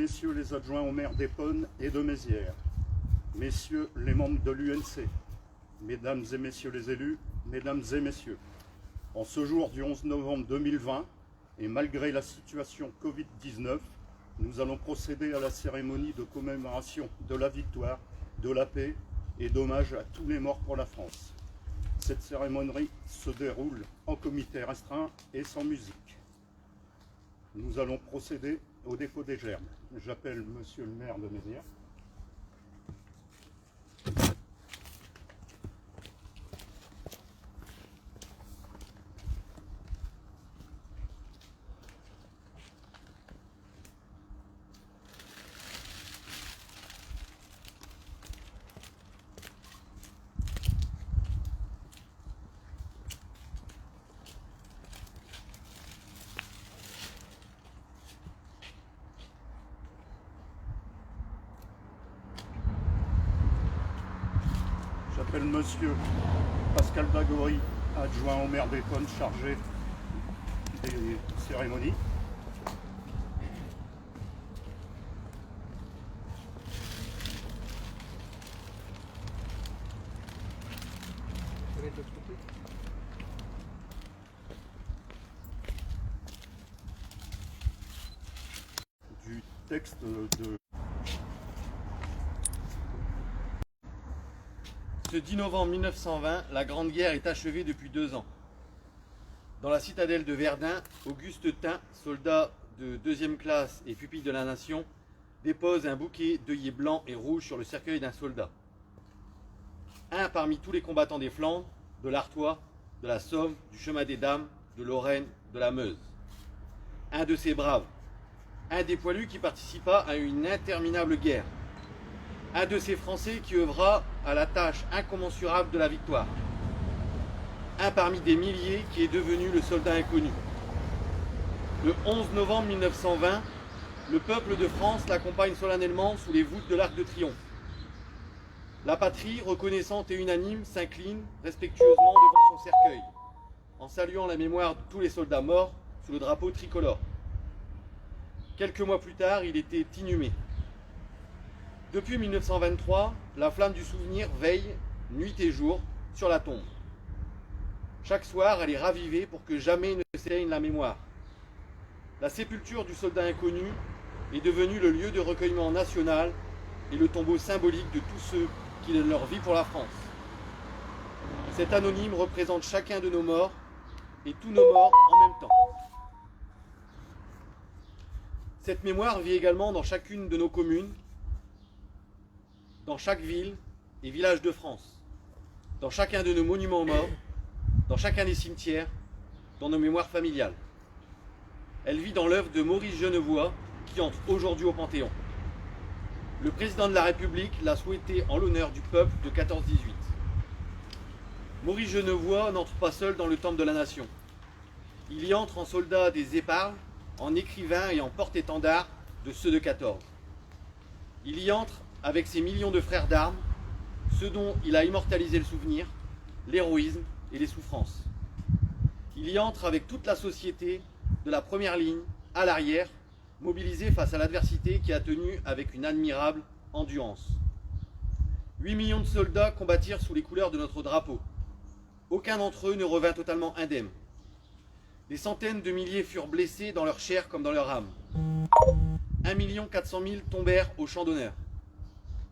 messieurs les adjoints au maire d'Épône et de Mézières, messieurs les membres de l'UNC, mesdames et messieurs les élus, mesdames et messieurs, en ce jour du 11 novembre 2020, et malgré la situation Covid-19, nous allons procéder à la cérémonie de commémoration de la victoire, de la paix et d'hommage à tous les morts pour la France. Cette cérémonie se déroule en comité restreint et sans musique. Nous allons procéder au dépôt des germes. J'appelle monsieur le maire de Mézières. J'appelle monsieur Pascal Dagory, adjoint au maire d'Épône, chargé des cérémonies. Du texte de... Ce 10 novembre 1920, la Grande Guerre est achevée depuis 2 ans. Dans la citadelle de Verdun, Auguste Tin, soldat de 2e classe et pupille de la Nation, dépose un bouquet d'œillets blancs et rouges sur le cercueil d'un soldat. Un parmi tous les combattants des Flandres, de l'Artois, de la Somme, du Chemin des Dames, de Lorraine, de la Meuse. Un de ces braves, un des poilus qui participa à une interminable guerre. Un de ces Français qui œuvra à la tâche incommensurable de la victoire. Un parmi des milliers qui est devenu le soldat inconnu. Le 11 novembre 1920, le peuple de France l'accompagne solennellement sous les voûtes de l'Arc de Triomphe. La patrie, reconnaissante et unanime, s'incline respectueusement devant son cercueil, en saluant la mémoire de tous les soldats morts sous le drapeau tricolore. Quelques mois plus tard, il était inhumé. Depuis 1923, la flamme du souvenir veille, nuit et jour, sur la tombe. Chaque soir, elle est ravivée pour que jamais ne s'éteigne la mémoire. La sépulture du soldat inconnu est devenue le lieu de recueillement national et le tombeau symbolique de tous ceux qui donnent leur vie pour la France. Cet anonyme représente chacun de nos morts et tous nos morts en même temps. Cette mémoire vit également dans chacune de nos communes, dans chaque ville et village de France, dans chacun de nos monuments aux morts, dans chacun des cimetières, dans nos mémoires familiales. Elle vit dans l'œuvre de Maurice Genevoix, qui entre aujourd'hui au Panthéon. Le président de la République l'a souhaité en l'honneur du peuple de 14-18. Maurice Genevoix n'entre pas seul dans le temple de la Nation. Il y entre en soldat des éparges, en écrivain et en porte-étendard de ceux de 14. Il y entre avec ses millions de frères d'armes, ceux dont il a immortalisé le souvenir, l'héroïsme et les souffrances. Il y entre avec toute la société, de la première ligne à l'arrière, mobilisée face à l'adversité qui a tenu avec une admirable endurance. 8 millions de soldats combattirent sous les couleurs de notre drapeau. Aucun d'entre eux ne revint totalement indemne. Des centaines de milliers furent blessés dans leur chair comme dans leur âme. 1 400 000 tombèrent au champ d'honneur.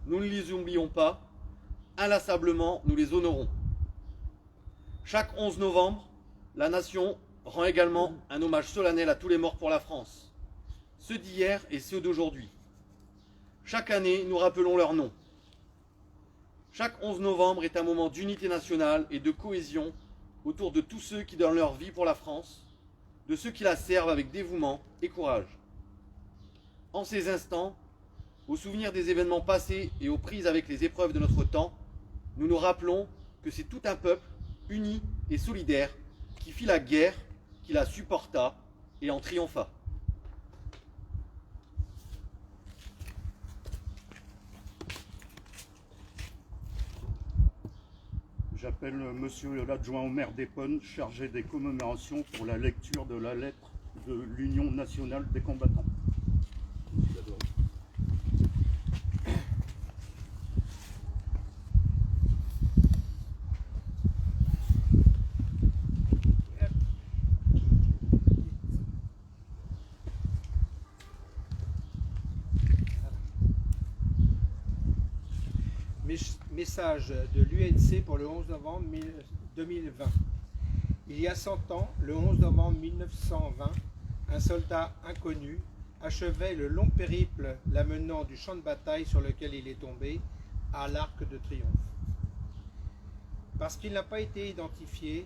Nous ne les oublions pas, inlassablement nous les honorons. Chaque 11 novembre, la Nation rend également un hommage solennel à tous les morts pour la France, ceux d'hier et ceux d'aujourd'hui. Chaque année, nous rappelons leurs noms. Chaque 11 novembre est un moment d'unité nationale et de cohésion autour de tous ceux qui donnent leur vie pour la France, de ceux qui la servent avec dévouement et courage. En ces instants, au souvenir des événements passés et aux prises avec les épreuves de notre temps, nous nous rappelons que c'est tout un peuple, uni et solidaire, qui fit la guerre, qui la supporta et en triompha. J'appelle monsieur l'adjoint au maire d'Épône, chargé des commémorations, pour la lecture de la lettre de l'Union nationale des combattants. Monsieur Dagory. Message de l'UNC pour le 11 novembre 2020. Il y a 100 ans, le 11 novembre 1920, un soldat inconnu achevait le long périple l'amenant du champ de bataille sur lequel il est tombé à l'Arc de Triomphe. Parce qu'il n'a pas été identifié,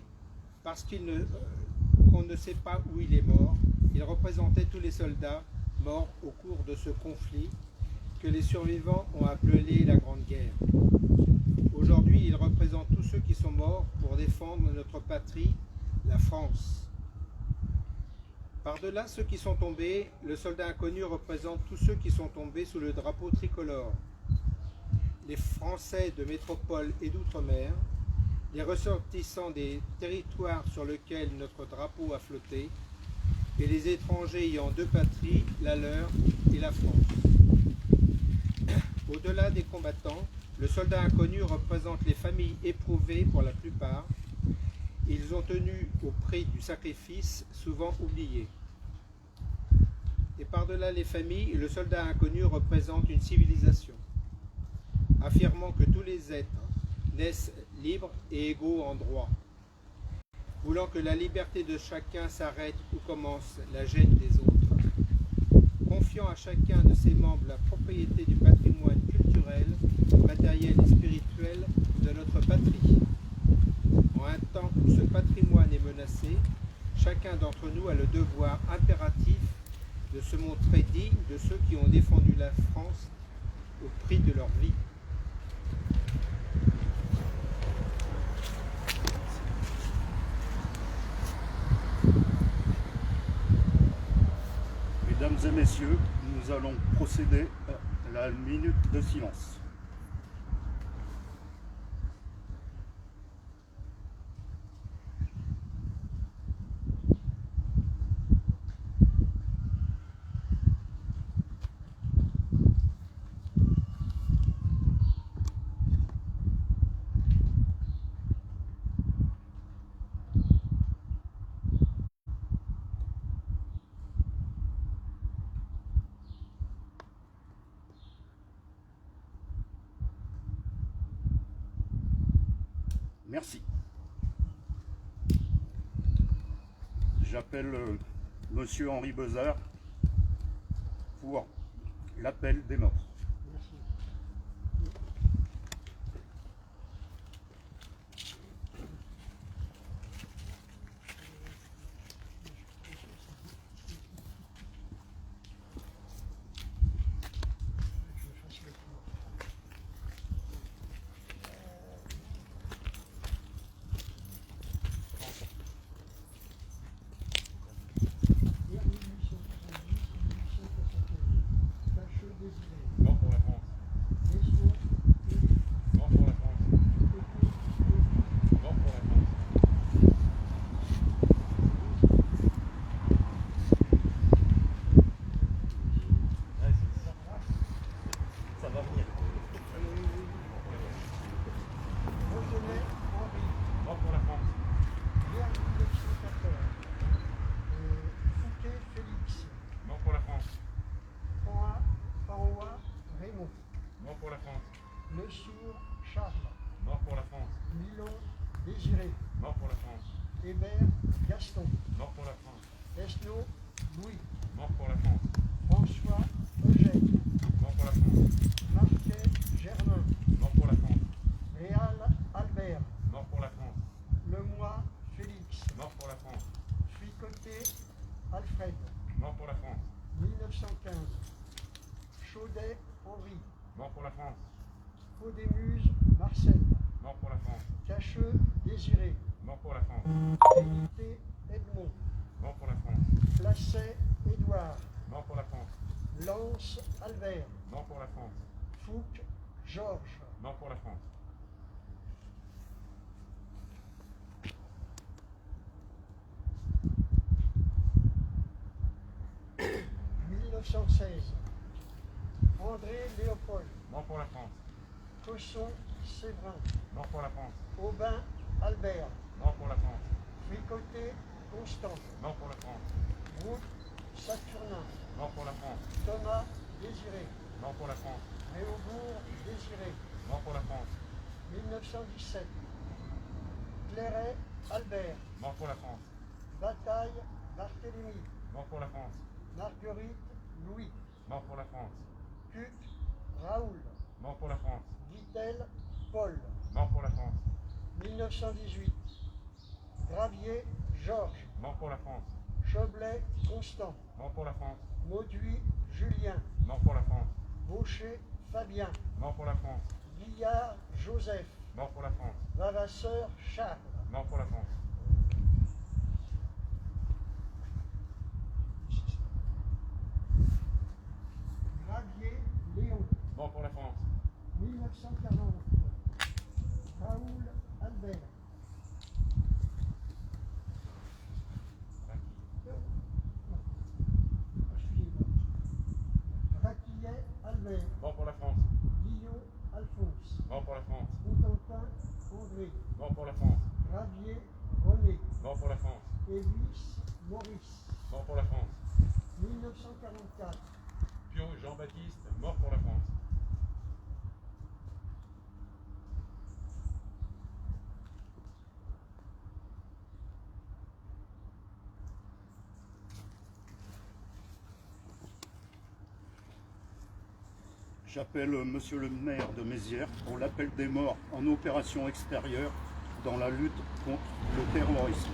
parce qu'on ne sait pas où il est mort, il représentait tous les soldats morts au cours de ce conflit que les survivants ont appelé la Grande Guerre. Aujourd'hui, il représente tous ceux qui sont morts pour défendre notre patrie, la France. Par-delà ceux qui sont tombés, le soldat inconnu représente tous ceux qui sont tombés sous le drapeau tricolore. Les Français de métropole et d'outre-mer, les ressortissants des territoires sur lesquels notre drapeau a flotté, et les étrangers ayant deux patries, la leur et la France. Au-delà des combattants, le soldat inconnu représente les familles éprouvées pour la plupart. Ils ont tenu au prix du sacrifice, souvent oublié. Et par-delà les familles, le soldat inconnu représente une civilisation, affirmant que tous les êtres naissent libres et égaux en droit, voulant que la liberté de chacun s'arrête où commence la gêne des autres, confiant à chacun de ses membres la propriété du patrimoine culturel, matériel et spirituel de notre patrie. En un temps où ce patrimoine est menacé, chacun d'entre nous a le devoir impératif de se montrer digne de ceux qui ont défendu la France au prix de leur vie. Mesdames et messieurs, nous allons procéder à la minute de silence. Merci. J'appelle Monsieur Henri Bezard pour l'appel des morts. Le Sourd Charles. Mort pour la France. Milon Désiré. Mort pour la France. Hébert Gaston. Mort pour la France. Esnault Louis. Mort pour la France. François Eugène. Mort pour la France. Marquet Germain. Mort pour la France. Réal Albert. Mort pour la France. Lemoy Félix. Mort pour la France. Fricoté Alfred. Mort pour la France. 1915. Chaudet Henri. Mort pour la France. Faudémuse Marcel. Mort pour la France. Cacheux Désiré. Mort pour la France. Trinité Edmond. Mort pour la France. Placet Édouard. Mort pour la France. Lance Albert. Mort pour la France. Fouque Georges. Mort pour la France. « 1916. André Léopold. Mort pour la France. Cosson Séverin. Mort pour la France. Aubin Albert. Mort pour la France. Fricoté Constant. Mort pour la France. Roux Saturnin. Mort pour la France. Thomas Désiré. Mort pour la France. Réaubourg Désiré. Mort pour la France. 1917. Clairet, Albert. Mort pour la France. Bataille, Barthélemy. Mort pour la France. Marguerite, Louis. Mort pour la France. Cuc, Raoul. Mort pour la France. Vittel, Paul. Mort pour la France. 1918. Gravier, Georges. Mort pour la France. Choblet, Constant. Mort pour la France. Mauduit, Julien. Mort pour la France. Baucher, Fabien. Mort pour la France. Guillard, Joseph. Mort pour la France. Vavasseur, Charles. Mort pour la France. Gravier, Léon. Mort pour la France. 1940. Raoul, Albert. Raquillet, Albert. Mort pour la France. Guillot, Alphonse. Mort pour la France. Contentin, André. Mort pour la France. Gravier, René. Mort pour la France. Évis, Maurice. Mort pour la France. 1944. Pio Jean-Baptiste. Mort pour la France. J'appelle monsieur le maire de Mézières pour l'appel des morts en opération extérieure dans la lutte contre le terrorisme.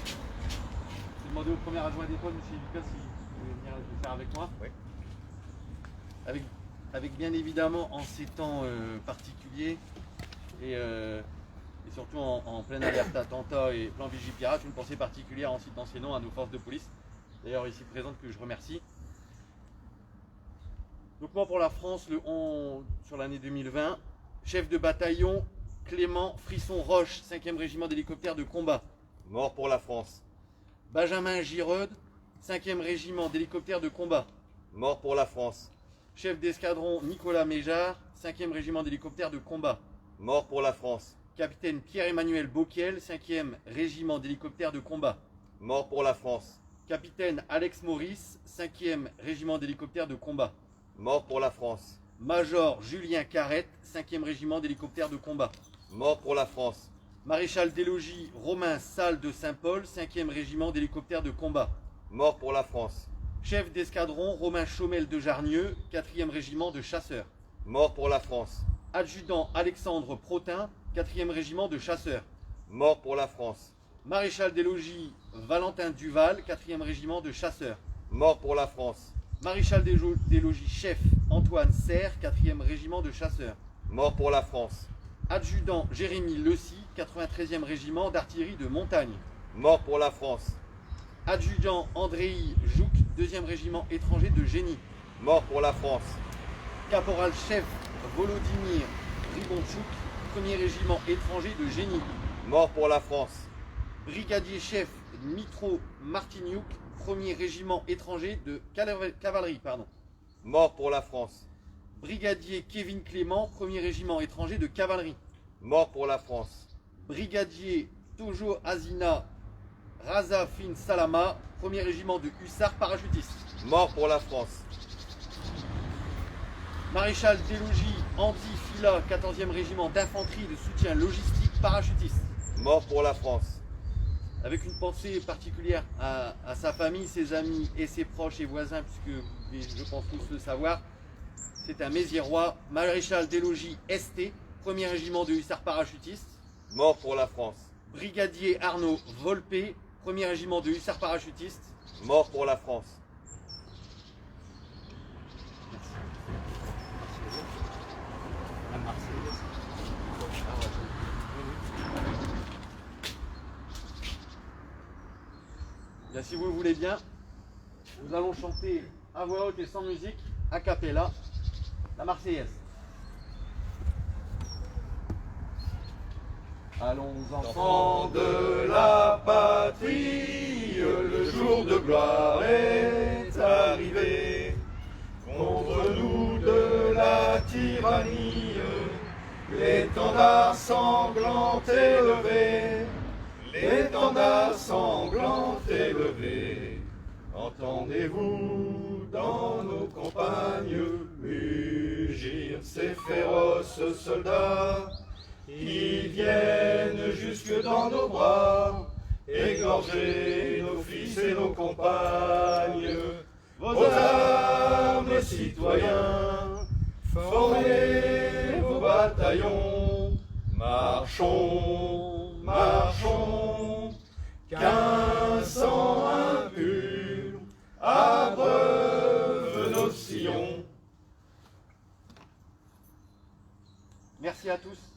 Je vais demander au premier adjoint d'école, M. Lucas, si vous voulez venir le faire avec moi. Oui. Avec bien évidemment en ces temps particuliers et surtout en pleine alerte attentat et plan Vigipirate, une pensée particulière en citant ces noms à nos forces de police, d'ailleurs ici présentes que je remercie. Donc mort pour la France le 11 sur l'année 2020, chef de bataillon Clément Frisson-Roche, 5e régiment d'hélicoptères de combat. Mort pour la France. Benjamin Giroud, 5e régiment d'hélicoptères de combat. Mort pour la France. Chef d'escadron Nicolas Méjard, 5e régiment d'hélicoptères de combat. Mort pour la France. Capitaine Pierre-Emmanuel Bocquiel, 5e régiment d'hélicoptères de combat. Mort pour la France. Capitaine Alex Maurice, 5e régiment d'hélicoptères de combat. Mort pour la France. Major Julien Carrette, 5e régiment d'hélicoptères de combat. Mort pour la France. Maréchal des logis Romain Salle de Saint-Paul, 5e régiment d'hélicoptères de combat. Mort pour la France. Chef d'escadron Romain Chaumel de Jarnieux, 4e régiment de chasseurs. Mort pour la France. Adjudant Alexandre Protin, 4e régiment de chasseurs. Mort pour la France. Maréchal des logis Valentin Duval, 4e régiment de chasseurs. Mort pour la France. Maréchal des logis chef Antoine Serre, 4e régiment de chasseurs. Mort pour la France. Adjudant Jérémy Lecy, 93e régiment d'artillerie de montagne. Mort pour la France. Adjudant Andrei Jouk, 2e régiment étranger de génie. Mort pour la France. Caporal-chef Volodymyr Ribonchouk, 1er régiment étranger de génie. Mort pour la France. Brigadier-chef Mitro Martignouk, 1er régiment étranger de cavalerie. Mort pour la France. Brigadier Kevin Clément, 1er régiment étranger de cavalerie. Mort pour la France. Brigadier Tojo Azina Razafin Salama, 1er régiment de hussards parachutistes. Mort pour la France. Maréchal des logis Andy Fila, 14e régiment d'infanterie de soutien logistique parachutiste. Mort pour la France. Avec une pensée particulière à sa famille, ses amis et ses proches et voisins, puisque vous devez, je pense, tous le savoir. C'est un Méziérois, maréchal des logis ST, 1er régiment de hussards parachutistes. Mort pour la France. Brigadier Arnaud Volpé, 1er régiment de hussards parachutistes. Mort pour la France. Bien, si vous le voulez bien, nous allons chanter à voix haute et sans musique, a cappella, la Marseillaise. Allons enfants De la patrie, le jour de gloire est arrivé. Contre nous de la tyrannie, l'étendard sanglant est levé. L'étendard sanglant est levé. Entendez-vous dans nos campagnes ces féroces soldats qui viennent jusque dans nos bras, égorger nos fils et nos compagnes. Vos armes, citoyens, formez vos bataillons, marchons, marchons, qu'un sang impur abreuve nos sillons. Merci à tous.